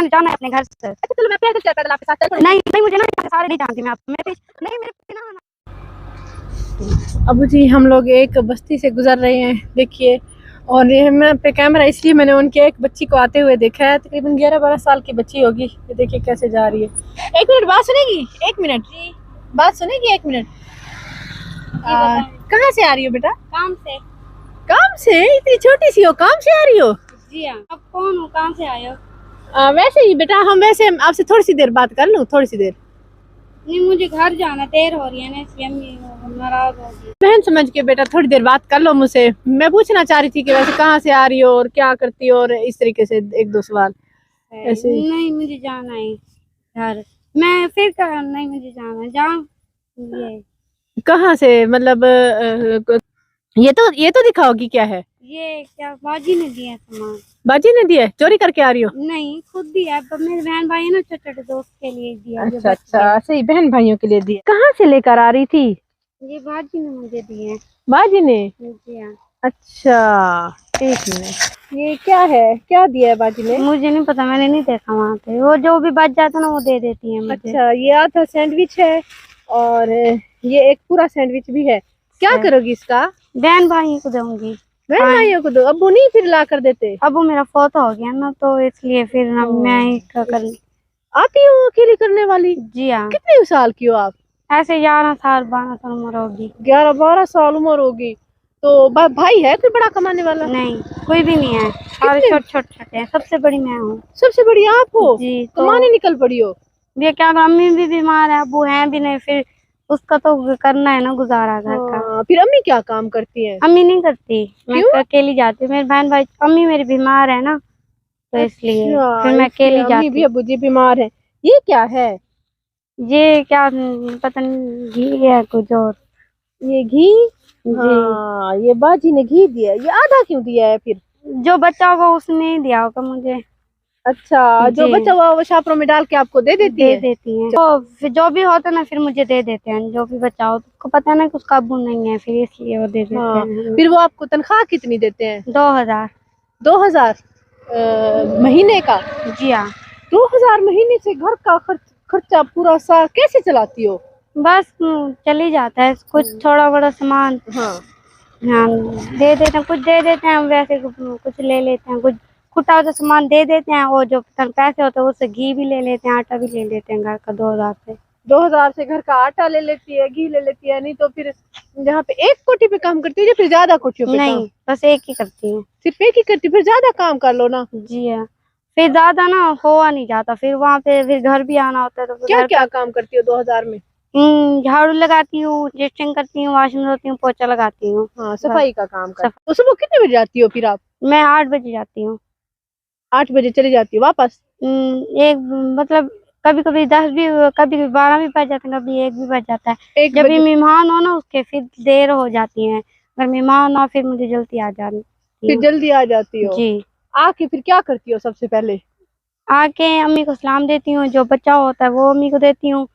मैंने जाना है अपने घर से। अच्छा चलो मैं पैदल आपके साथ चल। नहीं नहीं, मुझे ना सारे नहीं जानती मैं आप मेरे नहीं मेरे बिना। अबू जी हम लोग एक बस्ती से गुजर रहे हैं देखिए, और ये मैं पे कैमरा इसलिए मैंने ऑन किया, एक बच्ची को आते हुए देखा है, तकरीबन 11-12 साल की बच्ची होगी। ये देखिए कैसे जा रही है। एक मिनट बात सुनेगी, एक मिनट बात सुनेगी, एक मिनट। कहाँ से आ रही हो बेटा? काम से। काम से? इतनी छोटी सी हो, काम से आ रही हो? जी हाँ। आप कौन हो, कहाँ से आए हो? वैसे ही बेटा, हम वैसे आपसे थोड़ी सी देर बात कर लूँ, थोड़ी सी देर? नहीं मुझे घर जाना, देर हो रही है ना इसलिए नाराज होगी। बहन समझ के बेटा थोड़ी देर बात कर लो मुझसे। मैं पूछना चाह रही थी कि वैसे कहाँ से आ रही हो और क्या करती हो, और इस तरीके से एक दो सवाल ऐसे। नहीं मुझे जाना है घर, मैं फिर नहीं मुझे जाना है। जाऊँ ये कहाँ से मतलब ये तो दिखाओगी क्या है? ये क्या बाजी ने दिया सामान? बाजी ने दिया है? चोरी करके आ रही हो? नहीं खुद दिया, मेरे बहन भाई है ना, छोटे छोटे दोस्त के लिए दिया। अच्छा अच्छा, सही, बहन भाइयों के लिए दिया। कहाँ से लेकर आ रही थी? ये बाजी ने मुझे दिए। बाजी ने? जी हाँ। अच्छा एक मिनट, ये क्या है, क्या दिया है बाजी ने? मुझे नहीं पता, मैंने नहीं देखा वहाँ पे। वो जो भी बच जाता ना वो दे देती है मुझे। अच्छा, ये आधा सैंडविच है और ये एक पूरा सैंडविच भी है। क्या करोगी इसका? बहन भाई को दूंगी। बहन भाइयों को दो, अब्बू नहीं फिर ला कर देते? अब वो मेरा फोतो हो गया ना तो इसलिए फिर ना मैं ही कर। आती हो अकेली करने वाली? जी हाँ। कितने साल की हो आप? ऐसे 11 साल 12 साल उम्र होगी। 11-12 साल उम्र होगी। तो भाई है कोई बड़ा कमाने वाला? नहीं कोई भी नहीं है, सारे छोटे छोटे हैं। सबसे बड़ी मैं हूँ। सबसे बड़ी आप हो? जी। कमाने निकल पड़ी हो? ये क्या, अम्मी भी बीमार है, अबू है भी नहीं, फिर उसका तो करना है ना गुजारा घर का। फिर अम्मी क्या काम करती है? अम्मी नहीं करती, मैं अकेली जाती हूँ। मेरे बहन भाई, अम्मी मेरी बीमार है ना तो इसलिए फिर मैं अकेली जाती। अम्मी भी अबू जी बीमार है। ये क्या है? ये क्या पता नहीं, घी है कुछ और। ये घी? हाँ, ये बाजी ने घी दिया। ये आधा क्यों दिया है फिर? जो बच्चा होगा उसने ही दिया होगा मुझे। अच्छा, जो बचा हुआ वो शापरों में डाल के आपको दे देती है? तो फिर जो भी होता है ना फिर मुझे दे देते हैं, जो भी बचा हो। उसको पता है ना कि उसका अब्बू नहीं है, फिर इसलिए वो दे देते हैं। फिर वो आपको तनख्वाह कितनी देते हैं? 2000। 2000 महीने का? जी हाँ। 2000 महीने से घर का खर्चा पूरा सा कैसे चलाती हो? बस चली जाता है कुछ थोड़ा बड़ा सामान। हाँ दे देते हैं, कुछ दे देते हैं, वैसे कुछ ले लेते हैं, कुछ खुटा हुआ सामान दे देते हैं। और जो पैसे होते हैं उससे घी भी ले लेते हैं, आटा भी ले लेते हैं घर का। 2000 से 2000 से घर का आटा ले लेती है, घी ले लेती है। नहीं तो फिर जहाँ पे एक कोठी पे काम करती है या फिर ज्यादा कोठियों पे? नहीं बस एक ही करती हूँ। सिर्फ एक ही करती? फिर ज्यादा काम कर लो ना। जी हाँ, फिर ज्यादा ना हुआ नहीं जाता, फिर वहाँ पे फिर घर भी आना होता है। तो क्या क्या काम करती हो 2000 में? झाड़ू लगाती हूँ, डस्टिंग करती हूँ, वाशिंग धोती हूँ, पोछा लगाती हूँ। हाँ, सफाई का काम कर। तो सुबह कितने बजे जाती हो फिर आप? मैं 8 बजे जाती हूँ। 8 बजे चली जाती हो वापस? एक मतलब कभी कभी 10 भी, कभी कभी 12 भी बज जाते हैं, कभी 1 भी बज जाता है। जब भी मेहमान हो ना उसके फिर देर हो जाती है। अगर मेहमान ना फिर मुझे जल्दी आ जाती। फिर जल्दी आ जाती हो? जी। आके फिर क्या करती हो सबसे पहले? आके अम्मी को सलाम देती हूँ, जो बचा होता है वो अम्मी को देती हूँ।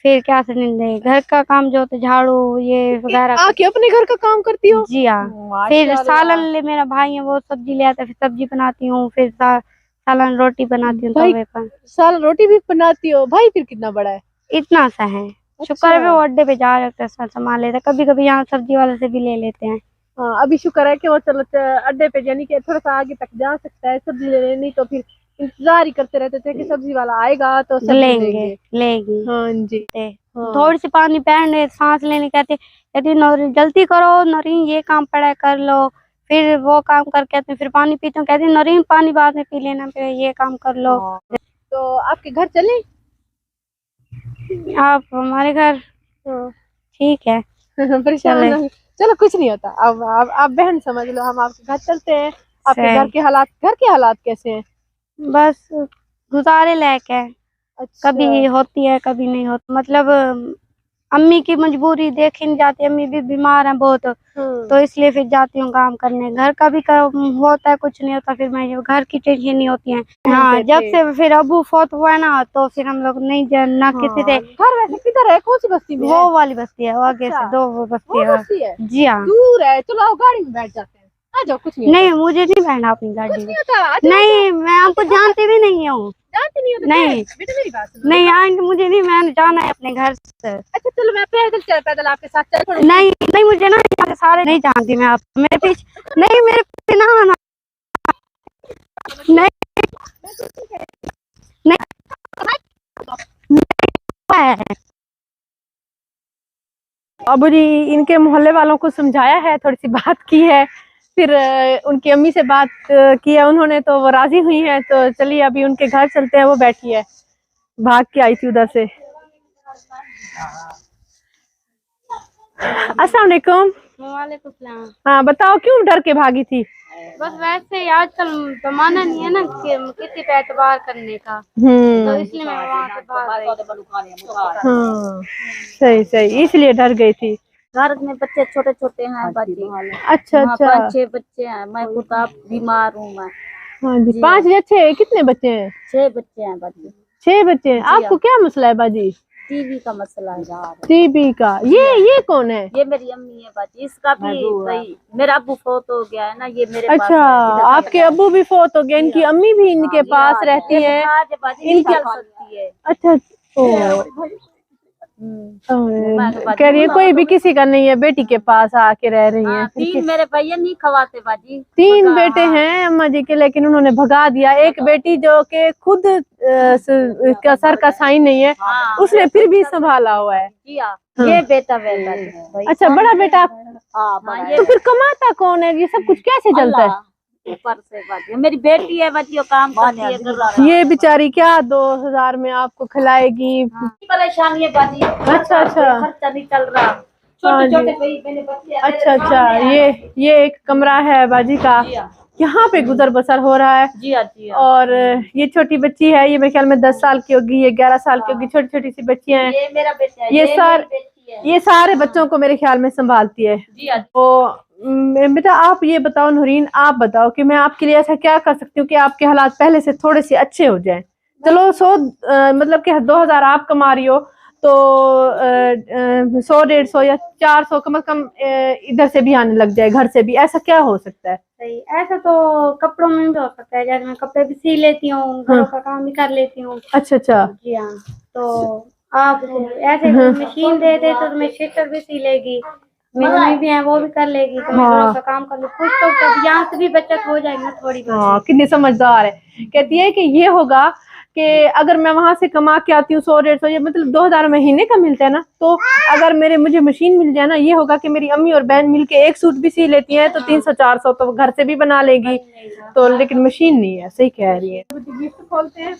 फिर क्या से घर का काम जो होता है, झाड़ू ये वगैरह। आके अपने घर का काम करती हो? जी हाँ। फिर सालन ले, मेरा भाई है वो सब्जी ले आता है, फिर सब्जी बनाती हूँ। फिर सालन रोटी बनाती हूँ तवे पर। सालन रोटी भी बनाती हो? भाई फिर कितना बड़ा है? इतना सा है। शुक्र है वो अड्डे पे जा रहे सामान लेते, कभी कभी यहाँ सब्जी वाले से भी ले लेते हैं। हाँ, अभी शुक्र है कि वो चलो अड्डे पे, यानी कि थोड़ा सा आगे तक जा सकता है सब्जी लेने। नहीं तो फिर इंतजार ही करते रहते थे कि सब्जी वाला आएगा तो लेगी। हाँ जी। थोड़ी सी पानी पहन, सांस लेने कहती नौरीन जल्दी करो, नौरीन ये काम पड़ा है कर लो। फिर वो काम करके आते, फिर पानी पीते हूँ, कहती नौरीन पानी बाद में पी लेना, फिर ये काम कर लो। तो आपके घर चले? आप हमारे घर? ठीक है। परेशान? चलो कुछ नहीं होता। अब आप बहन समझ लो, हम आपके घर चलते हैं। आपके घर के हालात कैसे हैं? बस गुजारे लायक है। अच्छा। कभी होती है कभी नहीं होती, मतलब अम्मी की मजबूरी देखी नहीं जाती। अम्मी भी बीमार है बहुत, तो इसलिए फिर जाती हूँ काम करने। घर का भी होता है, कुछ नहीं होता, फिर मैं घर की टेंशन नहीं होती है। हाँ, जब से फिर अबू फौत हुआ है ना तो फिर हम लोग नहीं ना किसी से। घर वैसे किधर है, कौन सी बस्ती में? वो वाली बस्ती है, वो आगे से 2 बस्ती है। जी हाँ, दूर है। चलो आओ गाड़ी में बैठ जाते हैं, आ जाओ। कुछ नहीं नहीं मुझे नहीं बैठना अपनी गाड़ी में। नहीं, नहीं मैं आपको जानती भी नहीं हूँ। जानती नहीं हो तो नहीं। बेटा मेरी बात सुनो। नहीं आएंगे, मुझे नहीं, मैंने जाना है अपने घर से। अच्छा चलो मैं पैदल आपके साथ चल पड़ूं। नहीं नहीं, मुझे ना यहाँ से सारे नहीं जानती मैं, आप मेरे पीछे नहीं, मेरे पीछे ना आना। नहीं नहीं है। अबू जी इनके मोहल्ले वालों को समझाया है, थोड़ी सी बात की है, फिर उनकी अम्मी से बात की है उन्होंने, तो वो राजी हुई है। तो चलिए अभी उनके घर चलते हैं। वो बैठी है, भाग के आई थी उधर से। अस्सलाम वालेकुम। वालेकुम सलाम। हाँ बताओ क्यों डर के भागी थी? बस वैसे ही आजकल जमाना नहीं है ना कि किसी पे एतबार करने का, तो इसलिए मैं वहाँ से भाग गई। हाँ सही सही, इसलिए डर गई थी। घर में बच्चे छोटे छोटे हैं बच्चे। अच्छा वहाँ अच्छा। 5-6 बच्चे हैं, मैं खुद आप बीमार हूँ मैं। हाँ जी 5 या 6 कितने बच्चे हैं? 6 बच्चे हैं बच्चे। 6 बच्चे हैं। आपको क्या मसला है बाजी? टीबी का मसला है यार। टीबी का? ये कौन है? ये मेरी अम्मी है बाजी, इसका भी भाई मेरा अब्बू फौत हो गया है ना, ये मेरे पास अच्छा आपके अब्बू भी फौत हो गए, इनकी अम्मी भी इनके पास रहती है। नहीं चल सकती है। अच्छा कह रही है कोई भी किसी का नहीं है, बेटी के पास आके रह रही है। 3 मेरे भैया नहीं खवाते बाजी। 3 बेटे हैं अम्मा जी के, लेकिन उन्होंने भगा दिया। एक बेटी जो कि खुद का सर का साइन नहीं है, उसने फिर भी संभाला हुआ है। ये बेटा बेटा। अच्छा बड़ा बेटा। हाँ तो फिर कमाता कौन है? ये सब कुछ कैसे चलता है? ऊपर से बाजी मेरी बेटी है बाजी, वो काम करती है। ये बेचारी क्या 2000 में आपको खिलाएगी? परेशानी है बाजी। अच्छा अच्छा। खर्चा नहीं चल रहा। हाँ जी। मैंने बच्चे अच्छा अच्छा। ये एक कमरा है बाजी का, यहाँ पे गुजर बसर हो रहा है। जी हाँ। और ये छोटी बच्ची है, ये मेरे ख्याल में 10 साल की होगी, ये 11 साल की होगी। छोटी छोटी सी बच्चियां हैं। ये मेरा बेटा है। ये सारे बच्चों को मेरे ख्याल में संभालती है। जी हाँ। तो बेटा आप ये बताओ, नूरीन आप बताओ कि मैं आपके लिए ऐसा क्या कर सकती हूँ कि आपके हालात पहले से थोड़े से अच्छे हो जाएं। चलो 100 मतलब कि 2000 आप कमा रही हो, तो 100-150 या 400 कम से कम इधर से भी आने लग जाए, घर से भी। ऐसा क्या हो सकता है? सही, ऐसा तो कपड़ों में भी हो सकता है, जैसे मैं कपड़े भी सी लेती हूँ, घरों का काम भी कर लेती हूँ। अच्छा अच्छा। जी हाँ। तो आप ऐसे मशीन दे दे तो मेरी सिस्टर भी सी लेगी, मेरी मम्मी भी है वो भी कर लेगी, तो मैं घरों का काम कर लूँ, कुछ तो यहाँ से भी बचत हो जाएगी ना थोड़ी बहुत। हाँ कितनी समझदार है। कहती है कि ये होगा कि अगर मैं वहां से कमा के आती हूँ 100-150, ये मतलब 2000 महीने का मिलता है ना, तो अगर मुझे मशीन मिल जाए ना, ये होगा कि मेरी अम्मी और बहन मिलके एक सूट भी सी लेती हैं तो 300-400 तो घर से भी बना लेगी। तो लेकिन मशीन नहीं है। सही कह रही है। गिफ्ट खोलते हैं,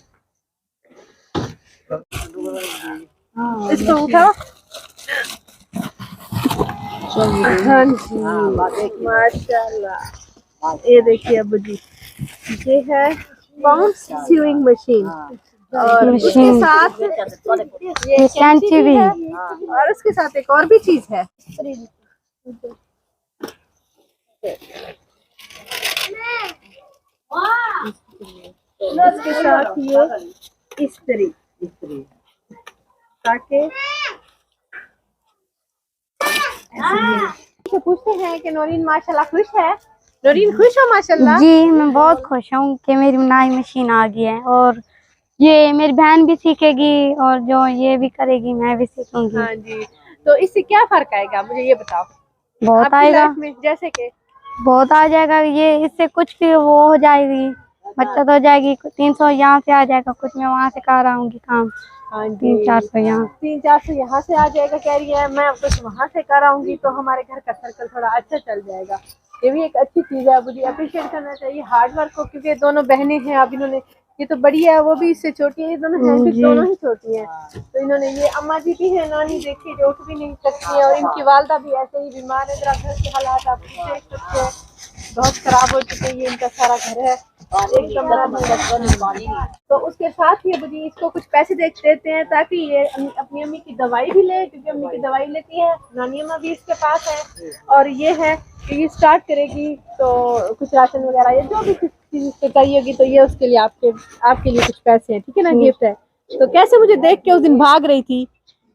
इसको उठाओ। हाँ जी माशाल्लाह। ये देखिए अब्बू जी, ये है पाउंड सीविंग मशीन, और उसके साथ ये कैंची भी है, और उसके साथ एक और भी चीज है। उसके साथ ये इस्त्री, ताकि पूछते हैं कि नौरीन माशाल्लाह खुश है? नौरीन खुश हो माशाल्लाह? जी मैं बहुत खुश हूँ कि मेरी नई मशीन आ गई है, और ये मेरी बहन भी सीखेगी, और जो ये भी करेगी मैं भी सीखूंगी। हाँ जी। तो इससे क्या फर्क आएगा मुझे ये बताओ? बहुत आपकी आएगा, लाइफ में जैसे कि बहुत आ जाएगा। ये इससे कुछ भी वो हो जाएगी, बचत हो जाएगी। 300 यहाँ से आ जाएगा, कुछ मैं वहाँ से कर आऊंगी काम। हाँ जी 300-400 यहाँ, 300-400 यहाँ से आ जाएगा कह रही है, मैं कुछ वहाँ से कर आऊंगी, तो हमारे घर का सर्कल थोड़ा अच्छा चल जाएगा। ये भी एक अच्छी चीज है, मुझे अप्रिशिएट करना चाहिए हार्ड वर्क को, क्योंकि दोनों बहनें हैं। अब इन्होंने, ये तो बड़ी है वो भी इससे छोटी है, ये दोनों हैं फिर दोनों ही छोटी हैं, तो इन्होंने, ये अम्मा जी भी है, नानी देखिए जो उठ भी नहीं सकती है, और इनकी वालदा भी ऐसे ही बीमार है। जरा घर के हालात आप देख सकते हैं, बहुत खराब हो चुके हैं। ये इनका सारा घर है, एक कमरा नहीं। तो उसके साथ ही अभी इसको कुछ पैसे देते हैं ताकि ये अपनी अम्मी की दवाई भी ले, क्योंकि अम्मी की दवाई लेती है, नानी अम्मा भी इसके पास है। और ये है कि ये स्टार्ट करेगी तो कुछ राशन वगैरह या जो भी चीज इसको चाहिए होगी, तो ये उसके लिए आपके लिए कुछ पैसे हैं, ठीक है ना, गिफ्ट है। तो कैसे मुझे देख के उस दिन भाग रही थी?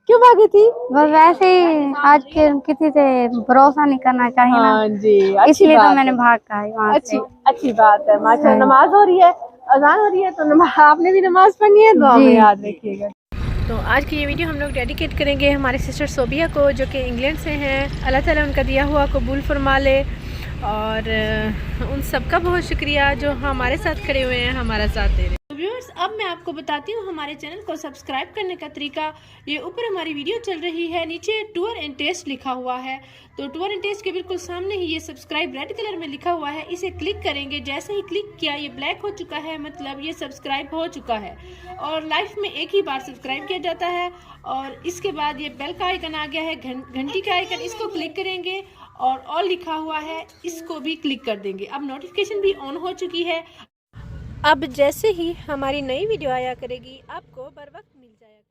क्यों भागी थी? बस वैसे ही, आज के किसी से भरोसा नहीं करना चाहिए ना। हाँ जी, इसलिए तो मैंने भाग का है वहाँ से। अच्छी बात है माशाल्लाह। नमाज हो रही है, अजान हो रही है तो आपने भी नमाज पढ़नी है, दुआ में जी, याद रखिएगा। तो आज की ये वीडियो हम लोग डेडिकेट करेंगे हमारे सिस्टर सोबिया को, जो कि इंग्लैंड से हैं। अल्लाह ताला उनका दिया हुआ कबूल फरमा ले, और उन सबका बहुत शुक्रिया जो हमारे साथ खड़े हुए हैं, हमारा साथ दे रहे हैं। व्यूअर्स, अब मैं आपको बताती हूँ हमारे चैनल को सब्सक्राइब करने का तरीका। ये ऊपर हमारी वीडियो चल रही है, नीचे टूर एंड टेस्ट लिखा हुआ है, तो टूर एंड टेस्ट के बिल्कुल सामने ही ये सब्सक्राइब रेड कलर में लिखा हुआ है, इसे क्लिक करेंगे। जैसे ही क्लिक किया ये ब्लैक हो चुका है, मतलब ये सब्सक्राइब हो चुका है। और लाइफ में एक ही बार सब्सक्राइब किया जाता है। और इसके बाद ये बेल का आइकन आ गया है, घंटी का आइकन, इसको क्लिक करेंगे और ऑल लिखा हुआ है, इसको भी क्लिक कर देंगे। अब नोटिफिकेशन भी ऑन हो चुकी है। अब जैसे ही हमारी नई वीडियो आया करेगी आपको बर वक्त मिल जाएगा।